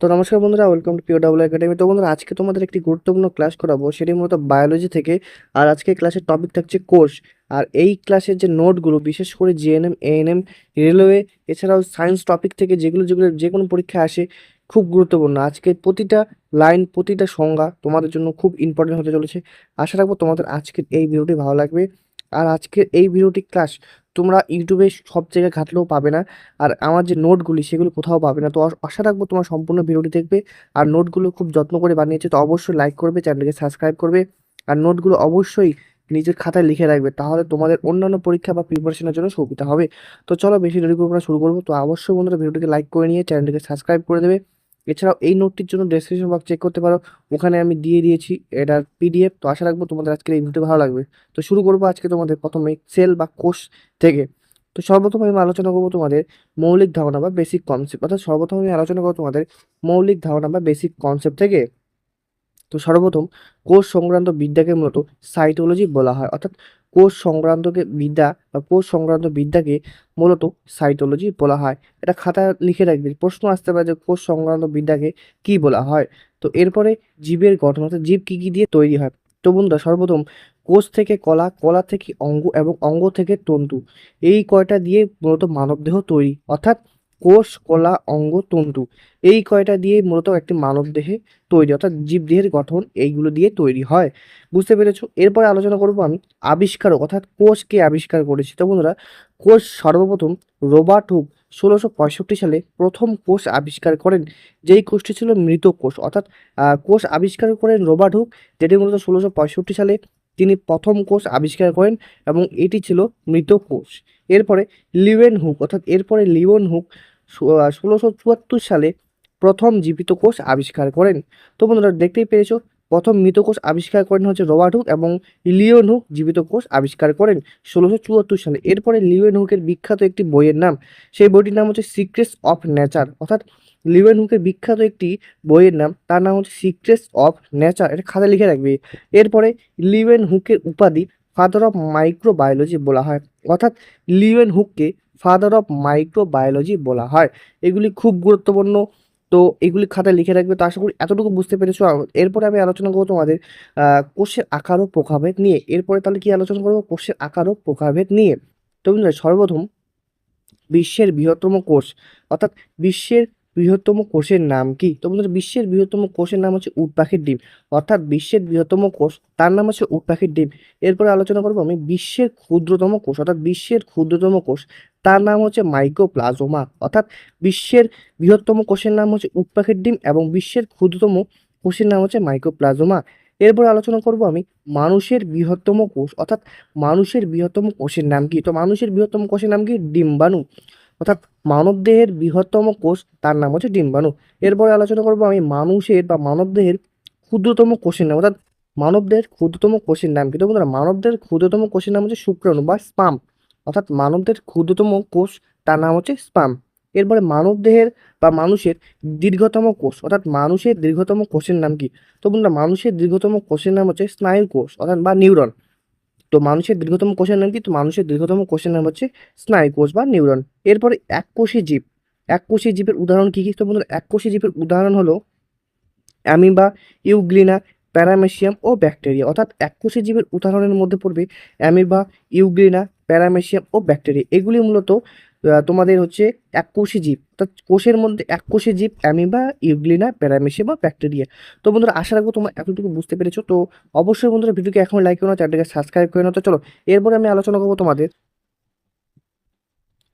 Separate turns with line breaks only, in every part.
তো নমস্কার বন্ধুরা, welcome to PO double academy. তো বন্ধুরা, আজকে তোমাদের একটি গুরুত্বপূর্ণ ক্লাস করাবো, সেটি মূলত বায়োলজি থেকে। আর আজকে ক্লাসের টপিক থাকছে কোষ। আর এই ক্লাসের যে নোটগুলো, বিশেষ করে জিএনএম, এএনএম, রেলওয়ে, এছাড়াও সায়েন্স টপিক থেকে যেগুলো যেগুলো যে কোনো পরীক্ষায় আসে, খুব গুরুত্বপূর্ণ। আজকে প্রতিটা লাইন, প্রতিটা সংজ্ঞা তোমাদের জন্য খুব ইম্পর্টেন্ট হতে চলেছে। আশা রাখবো তোমাদের আজকের এই ভিডিওটি ভালো লাগবে। আর আজকের এই ভিডিওটি ক্লাস তোমরা ইউটিউবে সব জায়গায় ঘাটলেও পাবে না। আর আমার যে নোটগুলি সেগুলো কোথাও পাবে না। তো আশা রাখবো তোমার সম্পূর্ণ ভিডিওটি দেখবে। আর নোটগুলো খুব যত্ন করে বানিয়েছে, তো অবশ্যই লাইক করবে, চ্যানেলকে সাবস্ক্রাইব করবে। আর নোটগুলো অবশ্যই নিজের খাতায় লিখে রাখবে, তাহলে তোমাদের অন্যান্য পরীক্ষা বা প্রিপারেশনের জন্য সুবিধা হবে। তো চলো বেশি দেরি করবো না, শুরু করবো। তো অবশ্যই বন্ধুরা ভিডিওটিকে লাইক করে নিয়ে চ্যানেলটিকে সাবস্ক্রাইব করে দেবে। এছাড়াও এই নোটটির জন্য ডেসক্রিপশন বক্স চেক করতে পারো, ওখানে আমি দিয়ে দিয়েছি এটার পিডিএফ। তো আশা রাখবো তোমাদের আজকের এই ভিডিওটি ভালো লাগবে। তো শুরু করবো আজকে তোমাদের প্রথমে সেল বা কোষ থেকে। তো সর্বপ্রথম আমি আলোচনা করবো তোমাদের মৌলিক ধারণা বা বেসিক কনসেপ্ট, অর্থাৎ সর্বপ্রথম আমি আলোচনা করবো তোমাদের মৌলিক ধারণা বা বেসিক কনসেপ্ট থেকে। তো সর্বপ্রথম কোষ সংক্রান্ত বিদ্যাকে মূলত সাইটোলজি বলা হয়, অর্থাৎ কোষ সংক্রান্তকে বিদ্যা বা কোষ সংক্রান্ত বিদ্যাকে মূলত সাইটোলজি বলা হয়। এটা খাতায় লিখে রাখবে, প্রশ্ন আসতে পারে যে কোষ সংক্রান্ত বিদ্যাকে কি বলা হয়। তো এরপরে জীবের গঠন, অর্থাৎ জীব কি কি দিয়ে তৈরি হয়। তো বন্ধুরা, সর্বপ্রথম কোষ থেকে কলা, কলা থেকে অঙ্গ এবং অঙ্গ থেকে তন্তু, এই কয়টা দিয়ে মূলত মানবদেহ তৈরি। অর্থাৎ কোষ, কলা, অঙ্গ, তন্তু, এই কয়টা দিয়ে মূলত একটি মানবদেহে তৈরি, অর্থাৎ জীবদেহের গঠন এইগুলো দিয়ে তৈরি হয়। বুঝতে পেরেছো? এরপরে আলোচনা করবো আমি আবিষ্কারক, অর্থাৎ কোষ কে আবিষ্কার করেছি। তো বন্ধুরা, কোষ সর্বপ্রথম রবার্ট হুক 1665 সালে প্রথম কোষ আবিষ্কার করেন, যেই কোষটি ছিল মৃত কোষ। অর্থাৎ কোষ আবিষ্কার করেন রবার্ট হুক, যেটি মূলত 1665 সালে তিনি প্রথম কোষ আবিষ্কার করেন, এবং এটি ছিল মৃত কোষ। এরপরে লিওয়েন হুক, অর্থাৎ এরপরে লিওয়েন হুক 1674 সালে প্রথম জীবিত কোষ আবিষ্কার করেন। তো বন্ধুরা, দেখতেই পেরেছো, প্রথম মৃত কোষ আবিষ্কার করেন হচ্ছে রবার্ট হুক, এবং লিওন হুক জীবিত কোষ আবিষ্কার করেন 1674 সালে। এরপরে লিওন হুকের বিখ্যাত একটি বইয়ের নাম, সেই বইটির নাম হচ্ছে সিক্রেটস অফ নেচার। অর্থাৎ লিওন হুকের বিখ্যাত একটি বইয়ের নাম, তার নাম হচ্ছে সিক্রেটস অফ নেচার, এটা খাতায় লিখে রাখবে। এরপরে লিওয়েন হুকের উপাধি ফাদার অফ মাইক্রোবায়োলজি বলা হয়, অর্থাৎ লিওয়েন হুককে ফাদার অফ মাইক্রোবায়োলজি বলা হয়। এগুলি খুব গুরুত্বপূর্ণ, তো এগুলি খাতায় লিখে রাখবে। তো আশা করি এতটুকু বুঝতে পেরেছো। এরপরে আমি আলোচনা করবো তোমাদের কোষের আকার ও প্রকারভেদ নিয়ে। এরপরে তাহলে কি আলোচনা করবো? কোষের আকার ও প্রকারভেদ নিয়ে। তো বন্ধুরা, সর্বপ্রথম বিশ্বের বৃহত্তম কোষ, অর্থাৎ বিশ্বের বৃহত্তম কোষের নাম কি? তো বন্ধুরা, বিশ্বের বৃহত্তম কোষের নাম হচ্ছে উট পাখির ডিম। অর্থাৎ বিশ্বের বৃহত্তম কোষ, তার নাম হচ্ছে উট পাখির ডিম। এরপরে আলোচনা করবো আমি বিশ্বের ক্ষুদ্রতম কোষ, অর্থাৎ বিশ্বের ক্ষুদ্রতম কোষ, তার নাম হচ্ছে মাইক্রোপ্লাজমা। অর্থাৎ বিশ্বের বৃহত্তম কোষের নাম হচ্ছে উট পাখির ডিম, এবং বিশ্বের ক্ষুদ্রতম কোষের নাম হচ্ছে মাইক্রোপ্লাজমা। এরপর আলোচনা করব আমি মানুষের বৃহত্তম কোষ, অর্থাৎ মানুষের বৃহত্তম কোষের নাম কি? তো মানুষের বৃহত্তম কোষের নাম কি? ডিম্বাণু। অর্থাৎ মানবদেহের বৃহত্তম কোষ, তার নাম হচ্ছে ডিম্বাণু। এরপরে আলোচনা করব আমি মানুষের বা মানবদেহের ক্ষুদ্রতম কোষের নাম, অর্থাৎ মানবদেহের ক্ষুদ্রতম কোষের নাম কি? তো বন্ধুরা, মানবদেহের ক্ষুদ্রতম কোষের নাম হচ্ছে শুক্রাণু বা স্পাম। অর্থাৎ মানবদেহের ক্ষুদ্রতম কোষ, তার নাম হচ্ছে স্পাম। এরপরে মানবদেহের বা মানুষের দীর্ঘতম কোষ, অর্থাৎ মানুষের দীর্ঘতম কোষের নাম কি? তো বন্ধুরা, মানুষের দীর্ঘতম কোষের নাম হচ্ছে স্নায়ু কোষ, অর্থাৎ বা নিউরন। তো মানুষের দীর্ঘতম কোষের নাম কি? তো মানুষের দীর্ঘতম কোষের নাম হচ্ছে স্নায়ু কোষ বা নিউরন। এরপরে এককোষী জীব, এককোষী জীবের উদাহরণ কি কি? তো বন্ধুরা, এককোষী জীবের উদাহরণ হলো অ্যামিবা, ইউগ্লিনা, প্যারামেসিয়াম ও ব্যাকটেরিয়া। অর্থাৎ এককোষী জীবের উদাহরণের মধ্যে পড়বে অ্যামিবা, ইউগ্লিনা, প্যারামেসিয়াম ও ব্যাকটেরিয়া। এগুলি মূলত তোমাদের হচ্ছে এককোষী জীব, অর্থাৎ কোষের মধ্যে এককোষী জীব অ্যামিবা, ইউগ্লিনা, প্যারামেসিয়াম বা ব্যাকটেরিয়া। তো বন্ধুরা, আশা রাখবো তোমরা এতটুকু বুঝতে পেরেছো। তো অবশ্যই বন্ধুরা, ভিডিওকে এখন লাইক করো না, চ্যানেলটাকে সাবস্ক্রাইব করে নাও। তো চলো, এরপরে আমি আলোচনা করবো তোমাদের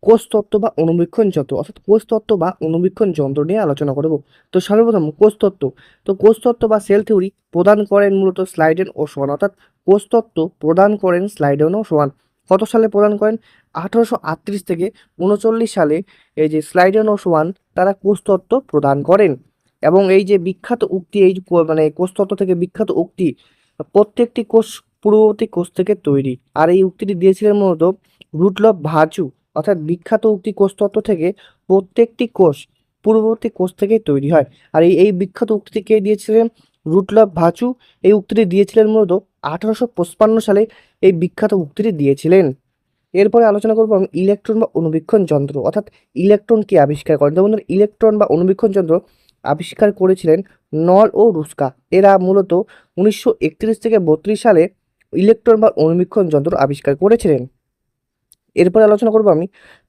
কোষতত্ত্ব বা অণুবীক্ষণ যন্ত্র, অর্থাৎ কোষতত্ত্ব বা অণুবীক্ষণ যন্ত্র নিয়ে আলোচনা করব। তো সর্বপ্রথম কোষতত্ত্ব। তো কোষতত্ত্ব বা সেল থিওরি প্রদান করেন মূলত স্লাইডেন ও সোয়ান, অর্থাৎ কোষতত্ত্ব প্রদান করেন স্লাইডেন ও সোয়ান। কত সালে প্রদান করেন? 1838 থেকে 39 সালে এই যে স্লাইডেন ও সোয়ান, তারা কোষতত্ত্ব প্রদান করেন। এবং এই যে বিখ্যাত উক্তি, এই যে মানে কোষতত্ত্ব থেকে বিখ্যাত উক্তি, প্রত্যেকটি কোষ পূর্ববর্তী কোষ থেকে তৈরি। আর এই উক্তিটি দিয়েছিলেন মূলত রুডলফ ভার্চু। অর্থাৎ বিখ্যাত উক্তি কোষতত্ত্ব থেকে প্রত্যেকটি কোষ পূর্ববর্তী কোষ থেকে তৈরি হয়। আর এই বিখ্যাত উক্তিটি কে দিয়েছিলেন? Rudolf Virchow. এই উক্তিটি দিয়েছিলেন মূলত 1855 সালে, এই বিখ্যাত উক্তিটি দিয়েছিলেন। এরপরে আলোচনা করবো আমি ইলেকট্রন বা অণুবীক্ষণ যন্ত্র, অর্থাৎ ইলেকট্রন কি আবিষ্কার করেন? তো বন্ধুরা, ইলেকট্রন বা অণুবীক্ষণ যন্ত্র আবিষ্কার করেছিলেন নল ও রুস্কা। এরা মূলত 1931 থেকে 32 সালে ইলেকট্রন বা অণুবীক্ষণ যন্ত্র আবিষ্কার করেছিলেন। এরপর আলোচনা করবো আমি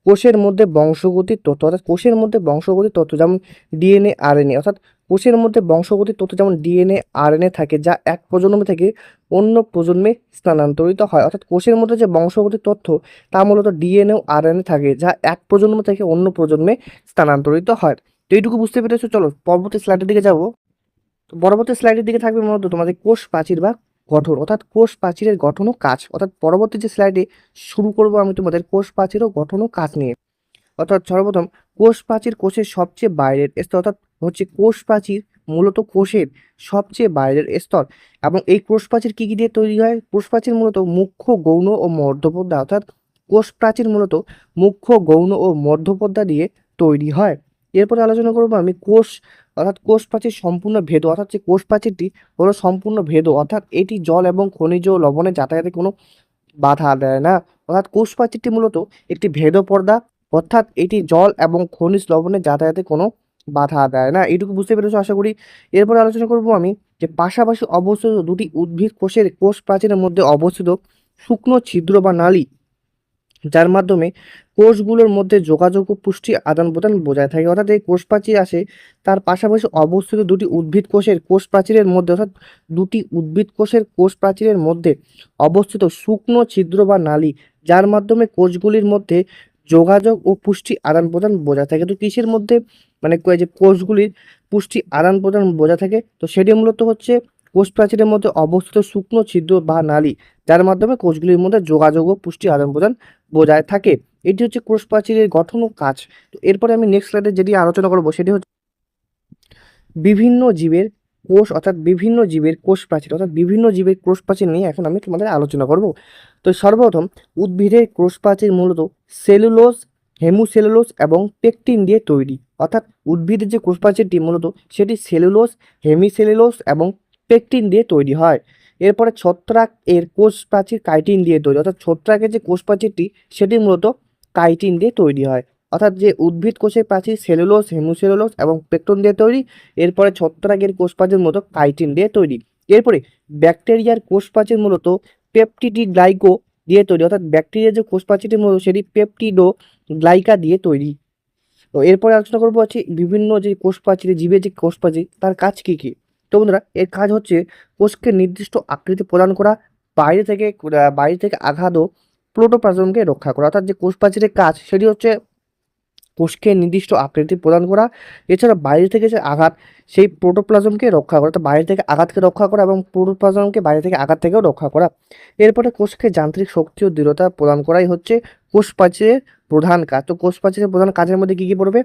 কোষের মধ্যে বংশগতির তথ্য, অর্থাৎ কোষের মধ্যে বংশগতির তথ্য যেমন ডিএনএ আরএনএ, অর্থাৎ কোষের মধ্যে বংশগতির তথ্য যেমন ডিএনএ আরএনএ থাকে, যা এক প্রজন্ম থেকে অন্য প্রজন্মে স্থানান্তরিত হয়। অর্থাৎ কোষের মধ্যে যে বংশগতির তথ্য তা মূলত ডিএনএ ও আরএনএ থাকে, যা এক প্রজন্ম থেকে অন্য প্রজন্মে স্থানান্তরিত হয়। তো এইটুকু বুঝতে পেরেছো। চলো পরবর্তী স্লাইডের দিকে যাবো। তো পরবর্তী স্লাইডের দিকে থাকবে মূলত তোমাদের কোষ প্রাচীর বা গঠন, অর্থাৎ কোষ প্রাচীরের গঠন ও কাজ। অর্থাৎ পরবর্তী যে স্লাইডে শুরু করব আমি তোমাদের কোষ প্রাচীর ও গঠন ও কাজ নিয়ে। অর্থাৎ সর্বপ্রথম কোষ প্রাচীর কোষের সবচেয়ে বাইরের স্তর, অর্থাৎ হচ্ছে কোষ প্রাচীর মূলত কোষের সবচেয়ে বাইরের স্তর। এবং এই কোষ প্রাচীর কী কী দিয়ে তৈরি হয়? কোষ প্রাচীর মূলত মুখ্য, গৌণ ও মধ্যপর্দা, অর্থাৎ কোষ প্রাচীর মূলত মুখ্য, গৌণ ও মধ্যপর্দা দিয়ে তৈরি হয়। এরপরে আলোচনা করবো আমি কোষ, অর্থাৎ কোষ প্রাচীর সম্পূর্ণ ভেদ, অর্থাৎ যে কোষ প্রাচীরটি হলো সম্পূর্ণ ভেদ, অর্থাৎ এটি জল এবং খনিজ ও লবণের যাতায়াতে কোনো বাধা দেয় না। অর্থাৎ কোষ প্রাচীরটি মূলত একটি ভেদ পর্দা, অর্থাৎ এটি জল এবং খনিজ লবণের যাতায়াতে কোনো বাধা দেয় না। এইটুকু বুঝতে পেরেছো আশা করি। এরপরে আলোচনা করব আমি যে পাশাপাশি অবস্থিত দুটি উদ্ভিদ কোষের কোষ প্রাচীরের মধ্যে অবস্থিত শুকনো ছিদ্র বা নালী, যার মাধ্যমে কোষগুলোর মধ্যে যোগাযোগ ও পুষ্টি আদান প্রদান বজায় থাকে। অর্থাৎ এই কোষ প্রাচীর আসে তার পাশাপাশি অবস্থিত দুটি উদ্ভিদ কোষের কোষ প্রাচীরের মধ্যে, অর্থাৎ দুটি উদ্ভিদ কোষের কোষ প্রাচীরের মধ্যে অবস্থিত শুকনো ছিদ্র বা নালী, যার মাধ্যমে কোষগুলির মধ্যে যোগাযোগ ও পুষ্টি আদান প্রদান বজায় থাকে। তো কিসের মধ্যে মানে যে কোষগুলির পুষ্টি আদান প্রদান বজায় থাকে, তো সেটি মূলত হচ্ছে কোষ প্রাচীরের মধ্যে অবস্থিত শুকনো ছিদ্র বা নালী, যার মাধ্যমে কোষগুলির মধ্যে যোগাযোগ ও পুষ্টি আদান প্রদান বজায় থাকে। এটি হচ্ছে কোষ প্রাচীরের গঠন ও কাজ। তো এরপরে আমি নেক্সট স্লাইডে যেটি আলোচনা করব সেটি হচ্ছে বিভিন্ন জীবের কোষ, অর্থাৎ বিভিন্ন জীবের কোষ প্রাচীর, অর্থাৎ বিভিন্ন জীবের কোষ প্রাচীর নিয়ে এখন আমি তোমাদের আলোচনা করব। তো সর্বপ্রথম উদ্ভিদের কোষ প্রাচীর মূলত সেলুলোজ, হেমুসেলুলোজ এবং পেকটিন দিয়ে তৈরি। অর্থাৎ উদ্ভিদের যে কোষ প্রাচীরটি মূলত সেটি সেলুলোজ, হেমিসেলুলোজ এবং পেকটিন দিয়ে তৈরি হয়। এরপরে ছত্রাক এর কোষ প্রাচীর কাইটিন দিয়ে তৈরি, অর্থাৎ ছত্রাকের যে কোষ প্রাচীরটি সেটি মূলত কাইটিন দিয়ে তৈরি হয়। অর্থাৎ যে উদ্ভিদ কোষের প্রাচীর সেলুলোজ, হেমুসেলুলোজ এবং পেকটিন দিয়ে তৈরি। এরপরে ছত্রাকের কোষ প্রাচীর মূলত কাইটিন দিয়ে তৈরি। এরপরে ব্যাকটেরিয়ার কোষ প্রাচীর মূলত পেপটিডিগ্লাইকো দিয়ে তৈরি, অর্থাৎ ব্যাকটেরিয়ার যে কোষ প্রাচীরটি মূলত সেটি পেপটিডো গ্লাইকা দিয়ে তৈরি। তো এরপরে আলোচনা করবো হচ্ছে বিভিন্ন যে কোষ প্রাচীর, জীবের যে কোষ প্রাচীর তার কাজ কী কী। তো বন্ধুরা এর কাজ হচ্ছে কোষকে নির্দিষ্ট আকৃতি প্রদান করা, বাইরে থেকে আঘাত ও প্রোটোপ্লাজমকে রক্ষা করা। অর্থাৎ যে কোষ প্রাচীরের কাজ সেটি হচ্ছে কোষকে নির্দিষ্ট আকৃতি প্রদান করা, এছাড়া বাইরে থেকে যে আঘাত সেই প্রোটোপ্লাজমকে রক্ষা করা, অর্থাৎ বাইরে থেকে আঘাতকে রক্ষা করা এবং প্রোটোপ্লাজমকে বাইরে থেকে আঘাত থেকেও রক্ষা করা। এরপরে কোষকে যান্ত্রিক শক্তি ও দৃঢ়তা প্রদান করাই হচ্ছে কোষ প্রাচীরের প্রধান কাজ। তো কোষ প্রাচীরের প্রধান কাজের মধ্যে কী কী পড়বে?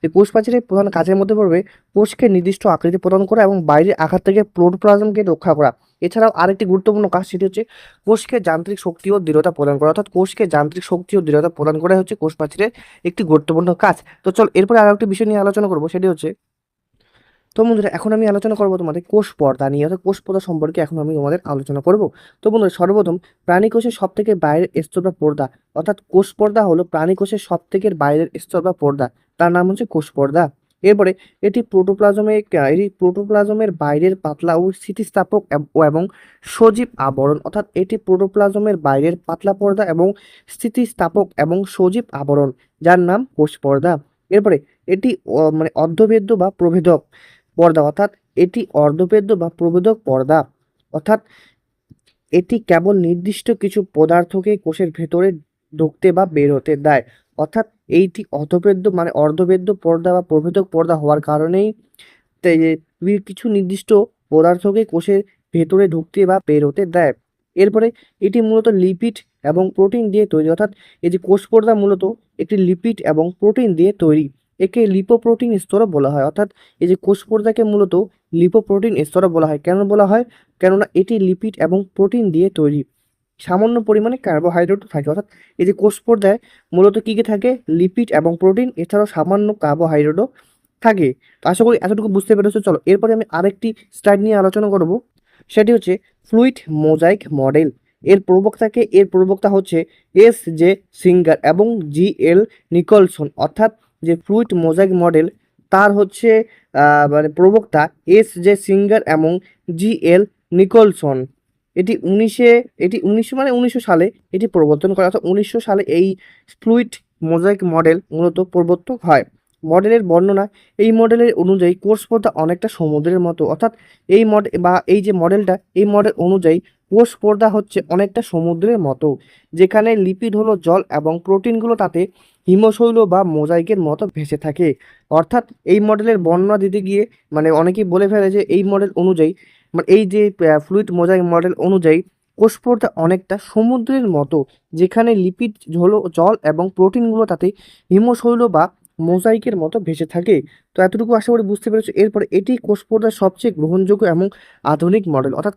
যে কোষ প্রাচীরের প্রধান কাজের মধ্যে পড়বে কোষকে নির্দিষ্ট আকৃতি প্রদান করা এবং বাইরের আঘাত থেকে প্রোটোপ্লাজমকে রক্ষা করা। এছাড়াও আরেকটি গুরুত্বপূর্ণ কাজ সেটি হচ্ছে কোষকে যান্ত্রিক শক্তি ও দৃঢ়তা প্রদান করা, অর্থাৎ কোষকে যান্ত্রিক শক্তি ও দৃঢ়তা প্রদান করাই হচ্ছে কোষ প্রাচীরের একটি গুরুত্বপূর্ণ কাজ। তো চল এরপরে আরো একটি বিষয় নিয়ে আলোচনা করবো, সেটি হচ্ছে তো বন্ধুরা এখন আমি আলোচনা করবো তোমাদের কোষ পর্দা নিয়ে, অর্থাৎ কোষ পর্দা সম্পর্কে এখন আমি তোমাদের আলোচনা করব। তো বন্ধুরা সর্বপ্রথম প্রাণী কোষের সব থেকে বাইরের স্তর বা পর্দা, অর্থাৎ কোষ পর্দা হলো প্রাণী কোষের সব থেকে বাইরের স্তর বা পর্দা, তার নাম হচ্ছে কোষ পর্দা। এরপরে এটি প্রোটোপ্লাজমের বাইরের পাতলা ও স্থিতিস্থাপক এবং সজীব আবরণ, অর্থাৎ এটি প্রোটোপ্লাজমের বাইরের পাতলা পর্দা এবং স্থিতিস্থাপক এবং সজীব আবরণ, যার নাম কোষ পর্দা। এরপরে এটি অর্ধভেদ্য বা প্রভেদক পর্দা, অর্থাৎ এটি অর্ধভেদ্য বা প্রভেদক পর্দা, অর্থাৎ এটি কেবল নির্দিষ্ট কিছু পদার্থকে কোষের ভেতরে ঢুকতে বা বের হতে দেয়। অর্থাৎ এইটি অর্ধভেদ্য পর্দা বা প্রভেদক পর্দা হওয়ার কারণেই কিছু নির্দিষ্ট পদার্থকে কোষের ভেতরে ঢুকতে বা বের হতে দেয়। এরপরে এটি মূলত লিপিড এবং প্রোটিন দিয়ে তৈরি, অর্থাৎ এই যে কোষ পর্দা মূলত একটি লিপিড এবং প্রোটিন দিয়ে তৈরি। একে লিপোপ্রোটিন স্তরও বলা হয়, অর্থাৎ এই যে কোষ পর্দাকে মূলত লিপোপ্রোটিন স্তরও বলা হয়। কেন বলা হয়? কেননা এটি লিপিড এবং প্রোটিন দিয়ে তৈরি, সামান্য পরিমাণে কার্বোহাইড্রেট থাকে। অর্থাৎ এই যে কোষ পর্দায় মূলত কী কী থাকে? লিপিড এবং প্রোটিন, এছাড়াও সামান্য কার্বোহাইড্রেটও থাকে। তো আশা করি এতটুকু বুঝতে পেরেছো। চলো এরপরে আমি আরেকটি স্লাইড নিয়ে আলোচনা করব, সেটি হচ্ছে ফ্লুইড মোজাইক মডেল। এর প্রবক্তা হচ্ছে S.J. সিঙ্গার এবং G.L. নিকলসন। অর্থাৎ যে ফ্লুইড মোজাইক মডেল তার হচ্ছে মানে প্রবক্তা এস সিঙ্গার এবং জি.এল. নিকলসন। এটি উনিশশো মানে 1900 সালে এটি প্রবর্তন করা, অর্থাৎ 1900 সালে এই ফ্লুইড মোজাইক মডেল মূলত প্রবর্তক হয়। মডেলের বর্ণনা, এই মডেলের অনুযায়ী কোষ পর্দা অনেকটা সমুদ্রের মতো, অর্থাৎ এই মডেল বা এই যে মডেলটা, এই মডেল অনুযায়ী কোষ পর্দা হচ্ছে অনেকটা সমুদ্রের মতো, যেখানে লিপিড হলো জল এবং প্রোটিনগুলো তাতে হিমশৈল বা মোজাইকের মতো ভেসে থাকে। অর্থাৎ এই মডেলের বর্ণনা দিতে গিয়ে মানে অনেকেই বলে ফেলে যে এই মডেল অনুযায়ী মানে এই যে ফ্লুইড মোজাইক মডেল অনুযায়ী কোষ পর্দা অনেকটা সমুদ্রের মতো, যেখানে লিপিড হলো জল এবং প্রোটিনগুলো তাতে হিমশৈল বা মোজাইকের মতো ভেসে থাকে। তো এতটুকু আশা করি বুঝতে পেরেছো। এরপরে এটি কোষ পর্দার সবচেয়ে গ্রহণযোগ্য এবং আধুনিক মডেল, অর্থাৎ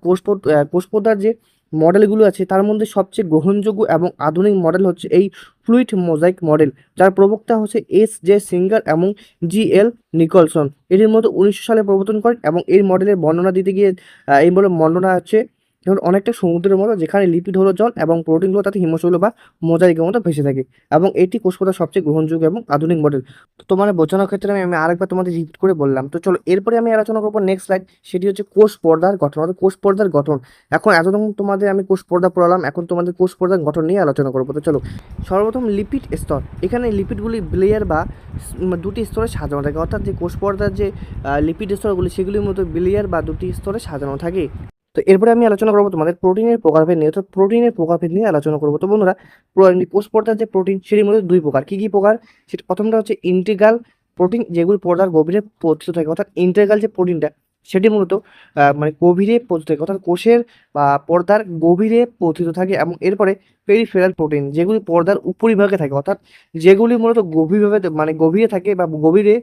কোষ পর্দার যে মডেলগুলো আছে তার মধ্যে সবচেয়ে গ্রহণযোগ্য এবং আধুনিক মডেল হচ্ছে এই ফ্লুইড মোজাইক মডেল, যার প্রবক্তা হচ্ছে এস সিঙ্গার এবং জি.এল. নিকলসন। এটির মধ্যে 1900 সালে প্রবর্তন করেন এবং এই মডেলের বর্ণনা দিতে গিয়ে এই বলে বর্ণনা হচ্ছে যেমন অনেকটা সমুদ্রের মতো, যেখানে লিপিড হলো জল এবং প্রোটিনগুলো তাতে হিমশৈল বা মোজাইকের মতো ভেসে থাকে, এবং এটি কোষ পর্দার সবচেয়ে গ্রহণযোগ্য এবং আধুনিক মডেল। তো তোমাদের বোঝানোর ক্ষেত্রে আমি আরেকবার তোমাদের রিপিট করে বললাম। তো চলো এরপরে আমি আলোচনা করবো নেক্সট স্লাইড, সেটি হচ্ছে কোষ পর্দার গঠন, অর্থাৎ কোষ পর্দার গঠন। এখন এতক্ষণ তোমাদের আমি কোষ পর্দা পড়ালাম, এখন তোমাদের কোষ পর্দার গঠন নিয়ে আলোচনা করবো। তো চলো, সর্বপ্রথম লিপিড স্তর। এখানে লিপিডগুলি লেয়ার বা দুটি স্তরে সাজানো থাকে, অর্থাৎ যে কোষ পর্দার যে লিপিড স্তরগুলি সেগুলির মতো লেয়ার বা দুটি স্তরে সাজানো থাকে। তো এরপরে আমি আলোচনা করবো তোমাদের প্রোটিনের প্রকারভেদ নিয়ে। তো প্রোটিনের প্রকারভেদ নিয়ে আলোচনা করবো। তো বন্ধুরা, কোষ পর্দার যে প্রোটিন সেটির মধ্যে দুই প্রকার। কী কী প্রকার? সেটা প্রথমটা হচ্ছে ইন্টিগ্রাল প্রোটিন, যেগুলি পর্দার গভীরে পতিত থাকে, অর্থাৎ ইন্টিগ্রাল যে প্রোটিনটা সেটি মূলত মানে গভীরে পতিত থাকে, অর্থাৎ কোষের বা পর্দার গভীরে পতিত থাকে। এবং এরপরে পেরিফেরাল প্রোটিন, যেগুলি পর্দার উপরিভাগে থাকে, অর্থাৎ যেগুলি মূলত গভীরভাবে মানে গভীরে থাকে বা গভীরে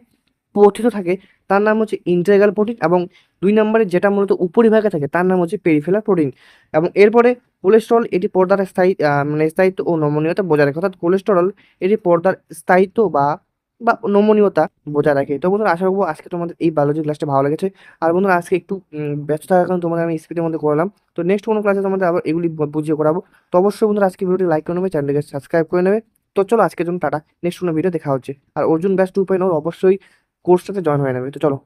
পতিত থাকে, তার নাম হচ্ছে ইন্টিগ্রাল প্রোটিন। এবং দুই নম্বরে যেটা মূলত উপরিভাগে থাকে তার নাম হচ্ছে পেরিফেরাল প্রোটিন। এবং এরপরে কোলেস্টেরল, এটি পর্দার মানে স্থায়িত্ব ও নমনীয়তা বজায় রাখে, অর্থাৎ কোলেস্টেরল এটি পর্দার স্থায়িত্ব বা বা নমনীয়তা বজায় রাখে। তো বন্ধুরা, আশা করবো আজকে তোমাদের এই বায়োলজি ক্লাসটা ভালো লেগেছে। আর বন্ধুরা, আজকে একটু ব্যস্ত থাকার কারণে তোমাদের আমি স্পিডের মধ্যে করলাম। তো নেক্সট কোনো ক্লাসে তোমাদের আবার এগুলি বুঝিয়ে করাবো। তো অবশ্যই বন্ধুরা, আজকে ভিডিওটি লাইক করে নেবে, চ্যানেলটিকে সাবস্ক্রাইব করে নেবে। তো চলো, আজকের জন্য টাটা, নেক্সট কোনো ভিডিও দেখা হচ্ছে। আর অর্জুন ব্যাচ 2.0 অবশ্যই কোর্সটাতে জয়েন হয়ে নেবে। তো চলো।